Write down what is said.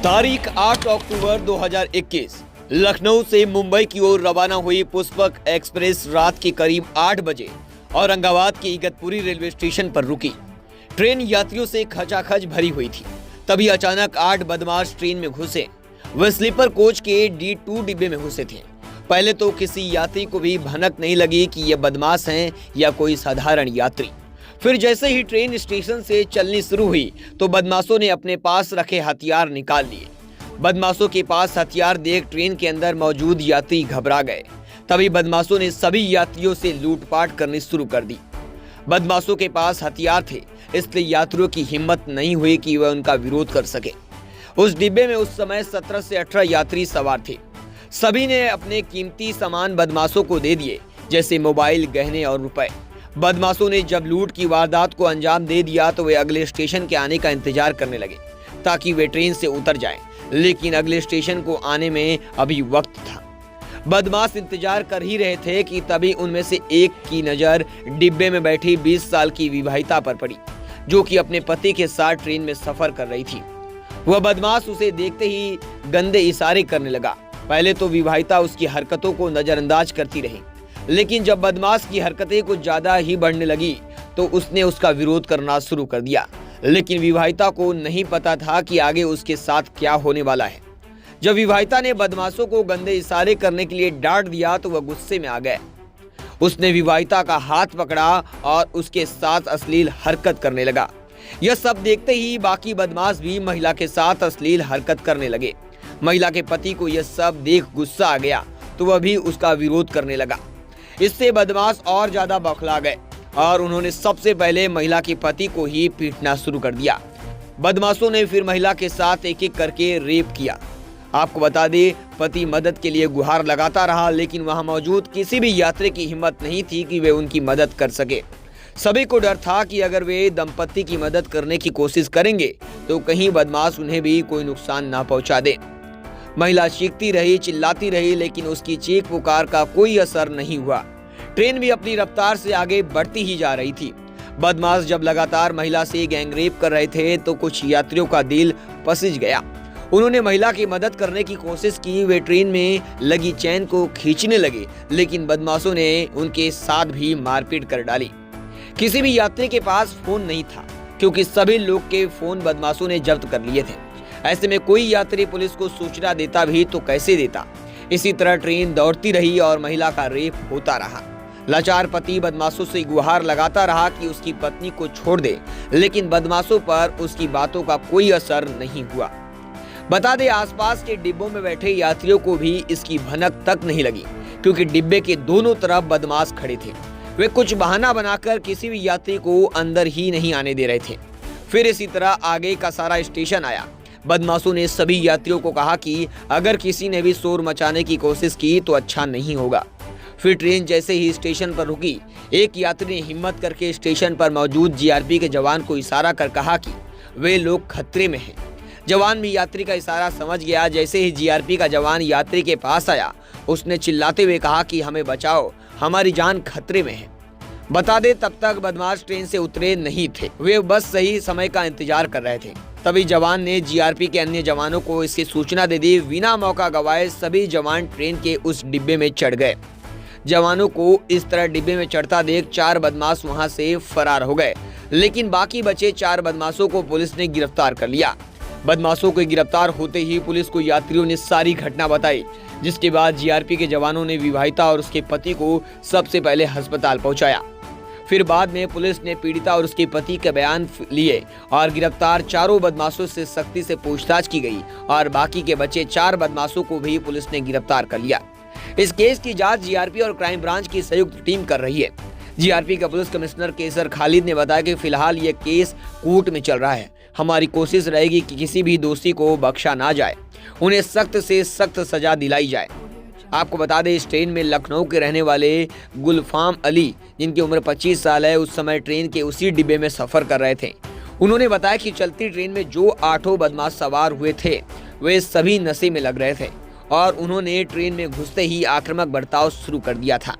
तारीख 8 अक्टूबर 2021 लखनऊ से मुंबई की ओर रवाना हुई पुष्पक एक्सप्रेस रात के करीब 8 बजे औरंगाबाद के इगतपुरी रेलवे स्टेशन पर रुकी। ट्रेन यात्रियों से खचाखच भरी हुई थी। तभी अचानक 8 बदमाश ट्रेन में घुसे। वे स्लीपर कोच के D2 डिब्बे में घुसे थे। पहले तो किसी यात्री को भी भनक नहीं लगी कि ये बदमाश हैं या कोई साधारण यात्री। फिर जैसे ही ट्रेन स्टेशन से चलनी शुरू हुई तो बदमाशों ने अपने पास रखे हथियार निकाल लिए। बदमाशों के पास हथियार देख ट्रेन के अंदर मौजूद यात्री घबरा गए। तभी बदमाशों ने सभी यात्रियों से लूटपाट करनी शुरू कर दी। बदमाशों के पास हथियार थे, इसलिए यात्रियों की हिम्मत नहीं हुई कि वह उनका विरोध कर सके। उस डिब्बे में उस समय 17 से 18 यात्री सवार थे। सभी ने अपने कीमती सामान बदमाशों को दे दिए, जैसे मोबाइल, गहने और रुपए। बदमाशों ने जब लूट की वारदात को अंजाम दे दिया तो वे अगले स्टेशन के आने का इंतजार करने लगे ताकि वे ट्रेन से उतर जाएं, लेकिन अगले स्टेशन को आने में अभी वक्त था। बदमाश इंतजार कर ही रहे थे कि तभी उनमें से एक की नजर डिब्बे में बैठी 20 साल की विवाहिता पर पड़ी, जो कि अपने पति के साथ ट्रेन में सफर कर रही थी। वह बदमाश उसे देखते ही गंदे इशारे करने लगा। पहले तो विवाहिता उसकी हरकतों को नजरअंदाज करती रही, लेकिन जब बदमाश की हरकतें कुछ ज्यादा ही बढ़ने लगी तो उसने उसका विरोध करना शुरू कर दिया। लेकिन विवाहिता को नहीं पता था कि आगे उसके साथ क्या होने वाला है। जब विवाहिता ने बदमाशों को गंदे इशारे करने के लिए डांट दिया तो वह गुस्से में आ गए। उसने विवाहिता का हाथ पकड़ा और उसके साथ अश्लील हरकत करने लगा। यह सब देखते ही बाकी बदमाश भी महिला के साथ अश्लील हरकत करने लगे। महिला के पति को यह सब देख गुस्सा आ गया तो वह भी उसका विरोध करने लगा। इससे बदमाश और ज्यादा बौखला गए और उन्होंने सबसे पहले महिला के पति को ही पीटना शुरू कर दिया। बदमाशों ने फिर महिला के साथ एक एक करके रेप किया। आपको बता दें, पति मदद के लिए गुहार लगाता रहा, लेकिन वहां मौजूद किसी भी यात्री की हिम्मत नहीं थी कि वे उनकी मदद कर सके। सभी को डर था कि अगर वे दंपति की मदद करने की कोशिश करेंगे तो कहीं बदमाश उन्हें भी कोई नुकसान ना पहुंचा दे। महिला चीखती रही, चिल्लाती रही, लेकिन उसकी चीख पुकार का कोई असर नहीं हुआ। ट्रेन भी अपनी रफ्तार से आगे बढ़ती ही जा रही थी। बदमाश जब लगातार महिला से गैंगरेप कर रहे थे तो कुछ यात्रियों का दिल पसिज गया। उन्होंने महिला की मदद करने की कोशिश की। वे ट्रेन में लगी चैन को खींचने लगे, लेकिन बदमाशों ने उनके साथ भी मारपीट कर डाली। किसी भी यात्री के पास फोन नहीं था, क्योंकि सभी लोग के फोन बदमाशों ने जब्त कर लिए थे। ऐसे में कोई यात्री पुलिस को सूचना देता भी तो कैसे देता। इसी तरह ट्रेन दौड़ती रही और महिला का रेप होता रहा। लाचार पति बदमाशों से गुहार लगाता रहा कि उसकी पत्नी को छोड़ दे, लेकिन बदमाशों पर उसकी बातों का कोई असर नहीं हुआ। बता दें, आसपास के डिब्बों में बैठे यात्रियों को भी इसकी भनक तक नहीं लगी, क्योंकि डिब्बे के दोनों तरफ बदमाश खड़े थे। वे कुछ बहाना बनाकर किसी भी यात्री को अंदर ही नहीं आने दे रहे थे। फिर इसी तरह आगे का सारा स्टेशन आया। बदमाशों ने सभी यात्रियों को कहा कि अगर किसी ने भी शोर मचाने की कोशिश की तो अच्छा नहीं होगा। फिर ट्रेन जैसे ही स्टेशन पर रुकी, एक यात्री ने हिम्मत करके स्टेशन पर मौजूद जीआरपी के जवान को इशारा कर कहा कि वे लोग खतरे में हैं। जवान भी यात्री का इशारा समझ गया। जैसे ही जीआरपी का जवान यात्री के पास आया, उसने चिल्लाते हुए कहा कि हमें बचाओ, हमारी जान खतरे में है। बता दे, तब तक बदमाश ट्रेन से उतरे नहीं थे। वे बस सही समय का इंतजार कर रहे थे। तभी जवान ने जीआरपी के अन्य जवानों को इसकी सूचना दे दी। बिना मौका गवाए सभी जवान ट्रेन के उस डिब्बे में चढ़ गए। जवानों को इस तरह डिब्बे में चढ़ता देख 4 बदमाश वहां से फरार हो गए, लेकिन बाकी बचे 4 बदमाशों को पुलिस ने गिरफ्तार कर लिया। बदमाशों के गिरफ्तार होते ही पुलिस को यात्रियों ने सारी घटना बताई, जिसके बाद जीआरपी के जवानों ने विवाहिता और उसके पति को सबसे पहले अस्पताल पहुंचाया। फिर बाद में पुलिस ने पीड़िता और उसके पति के बयान लिए और गिरफ्तार चारों बदमाशों से सख्ती से पूछताछ की गई और बाकी के बचे 4 बदमाशों को भी पुलिस ने गिरफ्तार कर लिया। इस केस की जांच जीआरपी और क्राइम ब्रांच की संयुक्त टीम कर रही है। जीआरपी का पुलिस कमिश्नर केसर खालिद ने बताया कि फिलहाल ये केस कोर्ट में चल रहा है। हमारी कोशिश रहेगी कि किसी भी दोषी को बख्शा ना जाए, उन्हें सख्त से सख्त सजा दिलाई जाए। आपको बता दें, इस ट्रेन में लखनऊ के रहने वाले गुलफाम अली, जिनकी उम्र 25 साल है, उस समय ट्रेन के उसी डिब्बे में सफर कर रहे थे। उन्होंने बताया कि चलती ट्रेन में जो 8 बदमाश सवार हुए थे, वे सभी नशे में लग रहे थे और उन्होंने ट्रेन में घुसते ही आक्रामक बर्ताव शुरू कर दिया था।